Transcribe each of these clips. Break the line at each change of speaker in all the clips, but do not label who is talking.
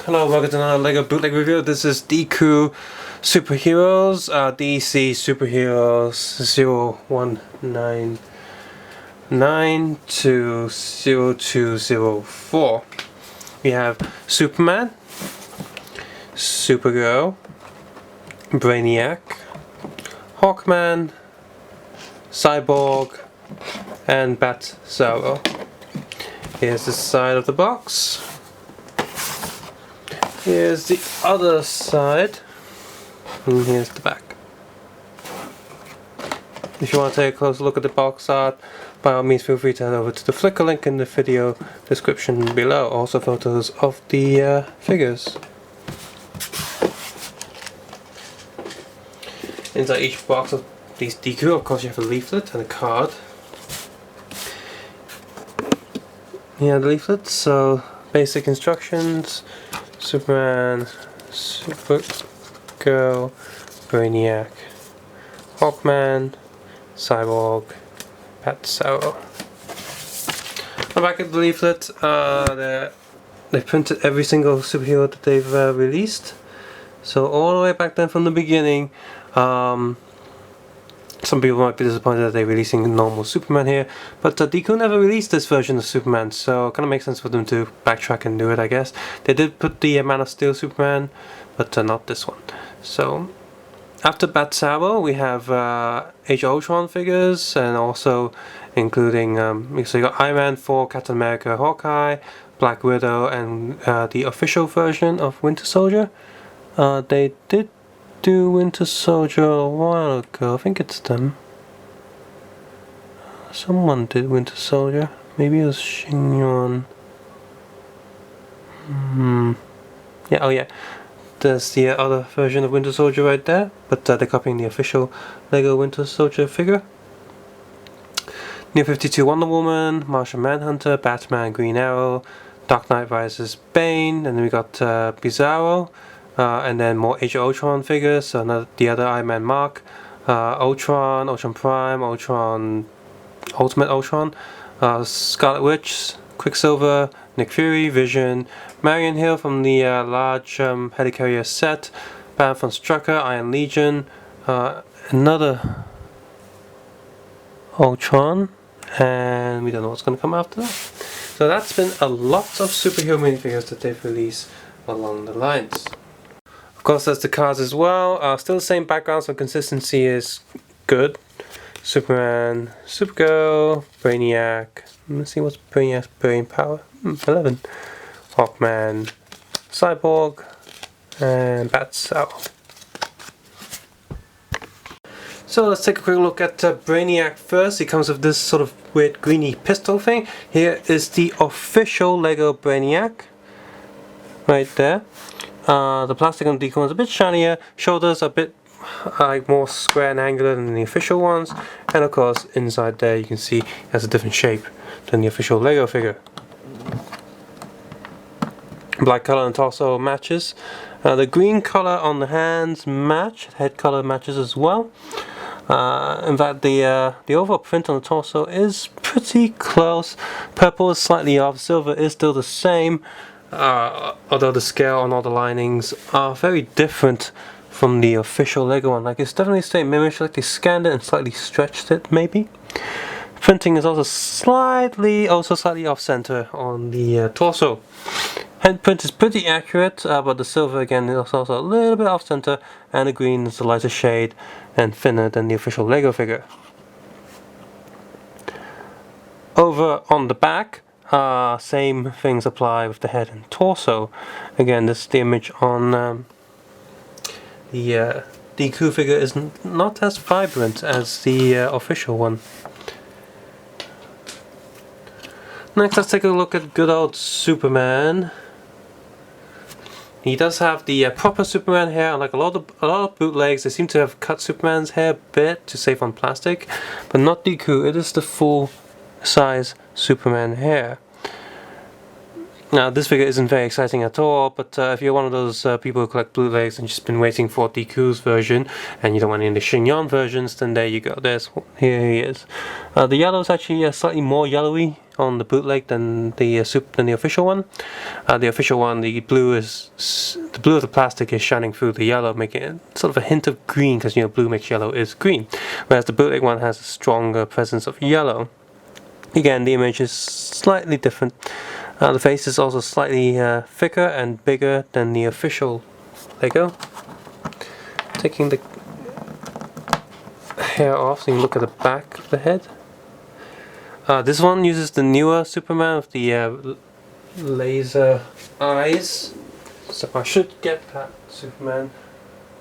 Hello, welcome to another LEGO Bootleg review. This is DeCool SuperHeroes, DC SuperHeroes 0199 to 0204. We have Superman, Supergirl, Brainiac, Hawkman, Cyborg, and Bat-Zaro. Here's the side of the box. Here's the other side, and here's the back. If you want to take a closer look at the box art, by all means feel free to head over to the Flickr link in the video description below. Also photos of the figures. Inside each box of these DeCool, of course, you have a leaflet and a card. Yeah, the leaflet, so basic instructions. Superman, Supergirl, Brainiac, Hawkman, Cyborg, Bat-Zaro. On the back of the leaflet, they've printed every single superhero that they've released. So all the way back then from the beginning, some people might be disappointed that they're releasing normal Superman here, but DeCool never released this version of Superman, so it kind of makes sense for them to backtrack and do it, I guess. They did put the Man of Steel Superman, but not this one. So after Bat-Zaro, we have Age of Ultron figures, and also including so you got Iron Man, Thor, Captain America, Hawkeye, Black Widow, and the official version of Winter Soldier. They did do Winter Soldier a while ago. I think it's them. Someone did Winter Soldier. Maybe it was Shinyon. Yeah, oh yeah. There's the other version of Winter Soldier right there, but they're copying the official LEGO Winter Soldier figure. New 52 Wonder Woman, Martian Manhunter, Batman, Green Arrow, Dark Knight Rises Bane, and then we got Bizarro. And then more Age of Ultron figures, so the other Iron Man Mark, Ultron, Ultron Prime, Ultron, Ultimate Ultron, Scarlet Witch, Quicksilver, Nick Fury, Vision, Marion Hill from the large helicarrier set, Batman von Strucker, Iron Legion, another Ultron, and we don't know what's going to come after that. So that's been a lot of superhero minifigures that they've released along the lines. Of course, there's the cards as well. Still the same background, so consistency is good. Superman, Supergirl, Brainiac. Let's see what's Brainiac's brain power. 11. Hawkman, Cyborg, and Bat-Zaro. So let's take a quick look at Brainiac first. He comes with this sort of weird greeny pistol thing. Here is the official LEGO Brainiac. Right there. The plastic on the DeCool is a bit shinier, shoulders a bit more square and angular than the official ones, and of course inside there you can see it has a different shape than the official LEGO figure. Black color and torso matches. The green color on the hands match, head color matches as well. In fact, the overall print on the torso is pretty close. Purple is slightly off, silver is still the same. Although the scale on all the linings are very different from the official LEGO one. Like, it's definitely the same image, like they scanned it and slightly stretched it maybe. Printing is also slightly off center on the torso. Head print is pretty accurate, but the silver again is also a little bit off center, and the green is a lighter shade and thinner than the official LEGO figure. Over on the back, same things apply with the head and torso. Again, this is the image on the DeCool figure is not as vibrant as the official one. Next, let's take a look at good old Superman. He does have the proper Superman hair. Unlike a lot of bootlegs, they seem to have cut Superman's hair a bit to save on plastic, but not DeCool. It is the full size Superman hair. Now this figure isn't very exciting at all, but if you're one of those people who collect bootlegs and just been waiting for DeCool's version and you don't want any of the Xingyan versions, then there you go. Here he is. The yellow is actually slightly more yellowy on the bootleg than the official one. The official one, the blue of the plastic is shining through the yellow, making it sort of a hint of green, because blue makes yellow is green, whereas the bootleg one has a stronger presence of yellow. Again, the image is slightly different. The face is also slightly thicker and bigger than the official Lego. Taking the hair off so you can look at the back of the head. This one uses the newer Superman with the laser eyes. So I should get that Superman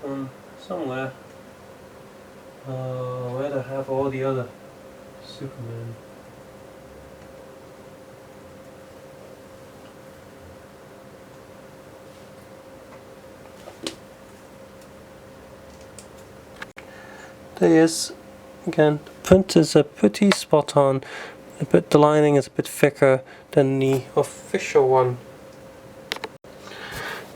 from somewhere. Where do I have all the other Superman? There he is. Again, the print is pretty spot on. The lining is a bit thicker than the official one.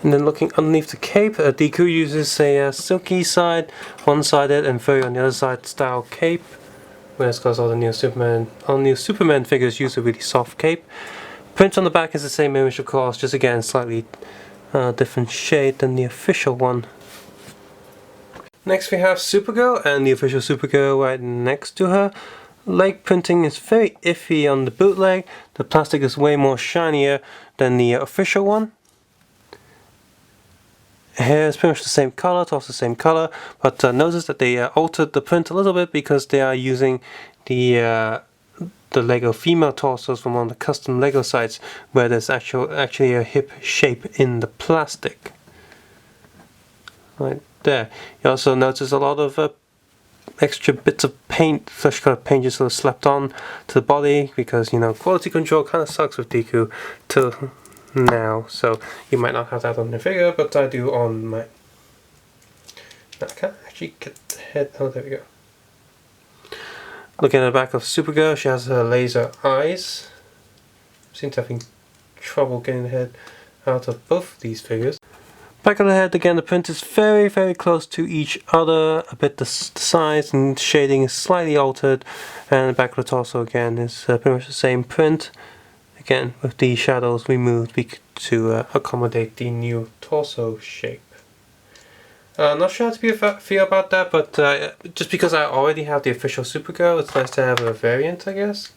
And then looking underneath the cape, DeCool uses a silky side, one-sided, and furry on the other side style cape. Whereas because all the new Superman figures use a really soft cape. Print on the back is the same image, of course, just again slightly different shade than the official one. Next we have Supergirl and the official Supergirl right next to her. Leg printing is very iffy on the bootleg. The plastic is way more shinier than the official one. Hair is pretty much the same color, torso the same color, but notice that they altered the print a little bit because they are using the Lego female torsos from one of the custom Lego sites where there's actually a hip shape in the plastic. Right there. You also notice a lot of extra bits of paint, flesh colored paint just sort of slapped on to the body because quality control kind of sucks with DeCool till now, so you might not have that on your figure, but I do on my. I can't actually get the head. Oh, there we go. Looking at the back of Supergirl, she has her laser eyes. Seems to having trouble getting the head out of both of these figures. Back of the head, again, the print is very, very close to each other. A bit the size and shading is slightly altered, and the back of the torso again is pretty much the same print. Again, with the shadows removed to accommodate the new torso shape. Not sure how to feel about that, but just because I already have the official Supergirl, it's nice to have a variant, I guess.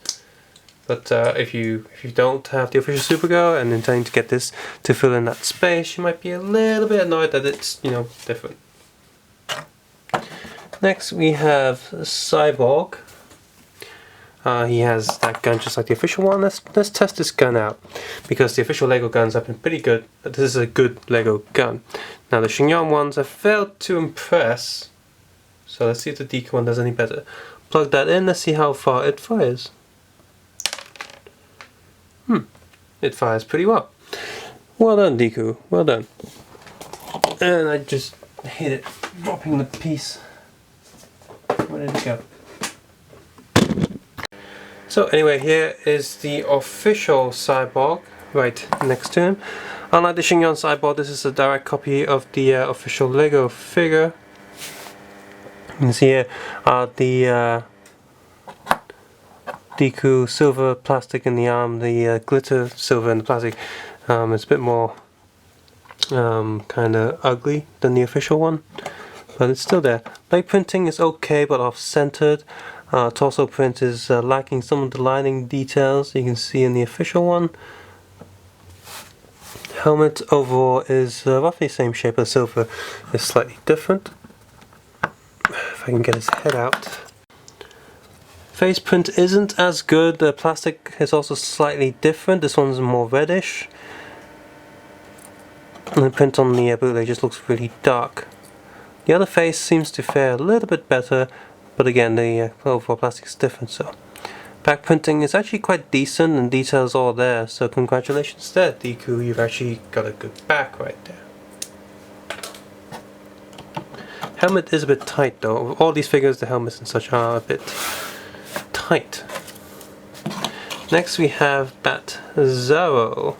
But if you don't have the official Supergirl and intending to get this to fill in that space, you might be a little bit annoyed that it's different. Next we have Cyborg. He has that gun just like the official one. Let's test this gun out, because the official Lego guns have been pretty good, but this is a good Lego gun. Now the Xingyan ones have failed to impress, so let's see if the DeCool one does any better. Plug that in, let's see how far it fires. It fires pretty well. Well done, DeCool, well done. And I just hit it, dropping the piece. Where did it go? So anyway, here is the official Cyborg right next to him. Unlike the Xingyan Cyborg, this is a direct copy of the official Lego figure. You can see here the DeCool silver plastic in the arm, the glitter silver in the plastic. It's a bit more kind of ugly than the official one, but it's still there. Leg printing is okay but off-centered. Torso print is lacking some of the lining details you can see in the official one. Helmet overall is roughly the same shape, but silver is slightly different. If I can get his head out. Face print isn't as good. The plastic is also slightly different. This one's more reddish. And the print on the bootleg just looks really dark. The other face seems to fare a little bit better, but again the overall plastic is different. So back printing is actually quite decent and details all there, so congratulations there, DeCool, you've actually got a good back right there. Helmet is a bit tight though. Of all these figures, the helmets and such are a bit tight. Next we have Bat Zero.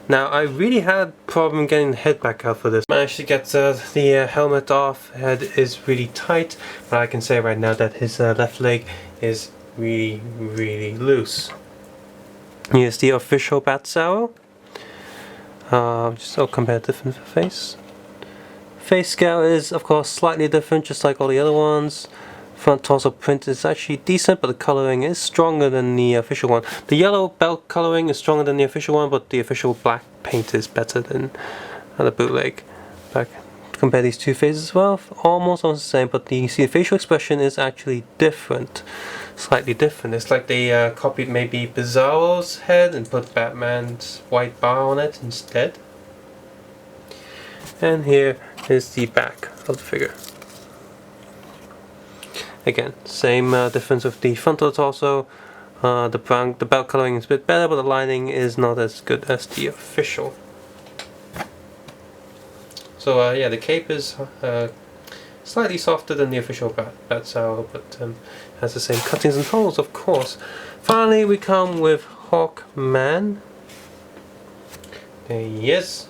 Now, I really had a problem getting the head back out for this. Managed to get the helmet off. Head is really tight, but I can say right now that his left leg is really loose. Here's the official Bat Arrow. Just so comparative in the face. Face scale is of course slightly different, just like all the other ones. Front torso print is actually decent, but the coloring is stronger than the official one. The yellow belt coloring is stronger than the official one, but the official black paint is better than the bootleg. Back compare these two faces as well, almost the same, but the facial expression is actually different, slightly different. It's like they copied maybe Bizarro's head and put Batman's white bar on it instead. And here is the back of the figure. Again, same difference with the front of the torso. The belt coloring is a bit better, but the lining is not as good as the official. So yeah, the cape is slightly softer than the official Bat Arrow, but has the same cuttings and holes, of course. Finally, we come with Hawkman. There he is.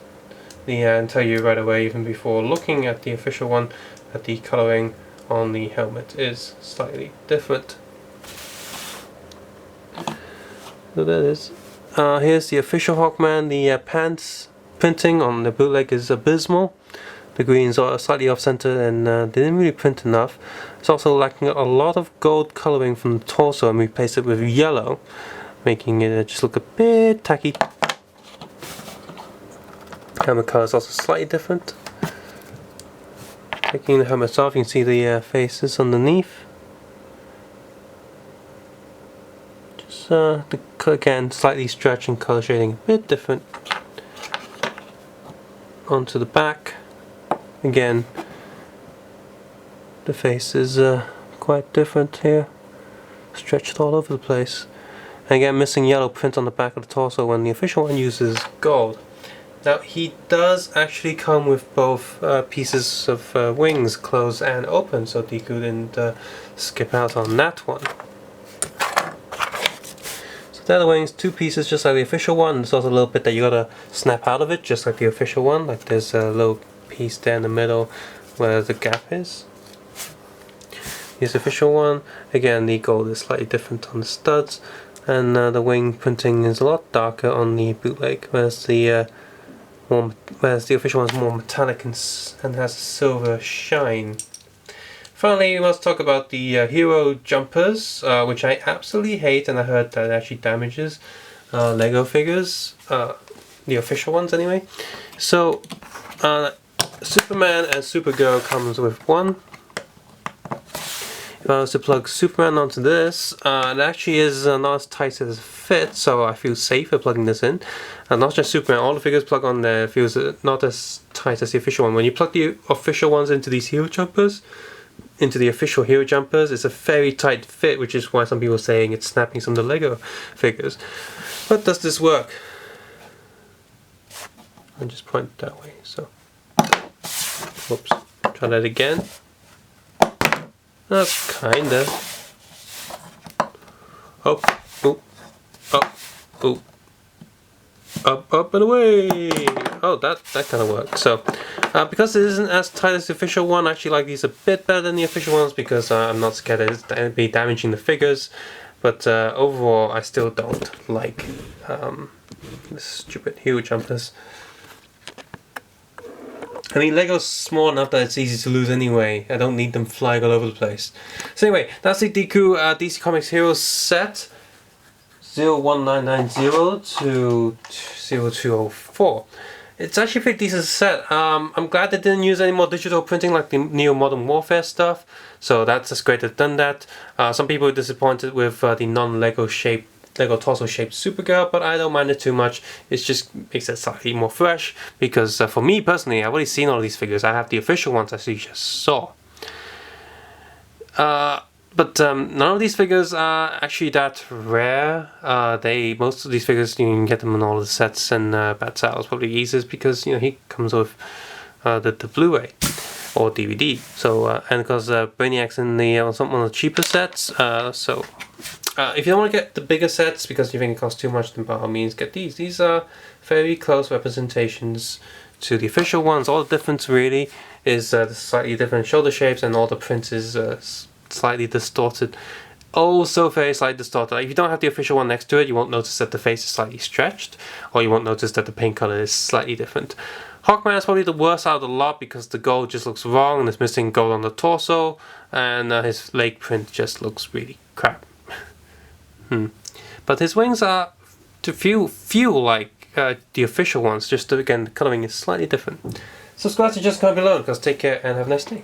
And tell you right away, even before looking at the official one, that the coloring on the helmet is slightly different. So that is. Here's the official Hawkman. The pants printing on the bootleg is abysmal. The greens are slightly off center and they didn't really print enough. It's also lacking a lot of gold coloring from the torso, and we replaced it with yellow, making it just look a bit tacky. Helmet color is also slightly different. Taking the helmet off, you can see the faces underneath. Just again, slightly stretch and color shading a bit different. Onto the back. Again, the face is quite different here. Stretched all over the place. And again, missing yellow print on the back of the torso when the official one uses gold. Now, he does actually come with both pieces of wings closed and open, so DeCool didn't skip out on that one. So the other wings, two pieces just like the official one. There's also a little bit that you gotta snap out of it, just like the official one. Like there's a little piece there in the middle where the gap is. Here's the official one. Again, the gold is slightly different on the studs, and the wing printing is a lot darker on the bootleg, whereas the official one is more metallic and has a silver shine. Finally, we must talk about the hero jumpers, which I absolutely hate, and I heard that it actually damages Lego figures, the official ones anyway. So, Superman and Supergirl comes with one. If I was to plug Superman onto this, it actually is not as tight as it fits, so I feel safer plugging this in. And not just Superman, all the figures plug on there feels not as tight as the official one. When you plug the official ones into these hero jumpers, into the official hero jumpers, it's a very tight fit, which is why some people are saying it's snapping some of the Lego figures. But does this work? I'll just point it that way, so. Whoops. Try that again. That's kinda. Up, oop, up, oop, up and away. Oh, that kind of works. So, because it isn't as tight as the official one, I actually like these a bit better than the official ones because I'm not scared that it's be damaging the figures. But overall, I still don't like the stupid hero jumpers. I mean, Lego's small enough that it's easy to lose anyway. I don't need them flying all over the place. So anyway, that's the DeCool DC Comics Heroes set 01990 to 0204. It's actually a pretty decent set. I'm glad they didn't use any more digital printing like the Neo Modern Warfare stuff. So that's just great they've done that. Some people are disappointed with the non-Lego shaped Lego torso shaped Supergirl, but I don't mind it too much. It just makes it slightly more fresh because for me personally, I've already seen all these figures. I have the official ones as you just saw. But none of these figures are actually that rare. Most of these figures you can get them in all the sets, and Bat Arrow's probably easiest because he comes with the Blu-ray or DVD. So and because Brainiac's in the on some of the cheaper sets, so If you don't want to get the bigger sets because you think it costs too much, then by all means get these. These are very close representations to the official ones. All the difference really is the slightly different shoulder shapes, and all the print is slightly distorted. Oh, so very slightly distorted. Like, if you don't have the official one next to it, you won't notice that the face is slightly stretched, or you won't notice that the paint color is slightly different. Hawkman is probably the worst out of the lot because the gold just looks wrong and it's missing gold on the torso, and his leg print just looks really crap. But his wings are to feel like the official ones, just again the coloring is slightly different. Subscribe to just comment below, guys. Take care and have a nice day.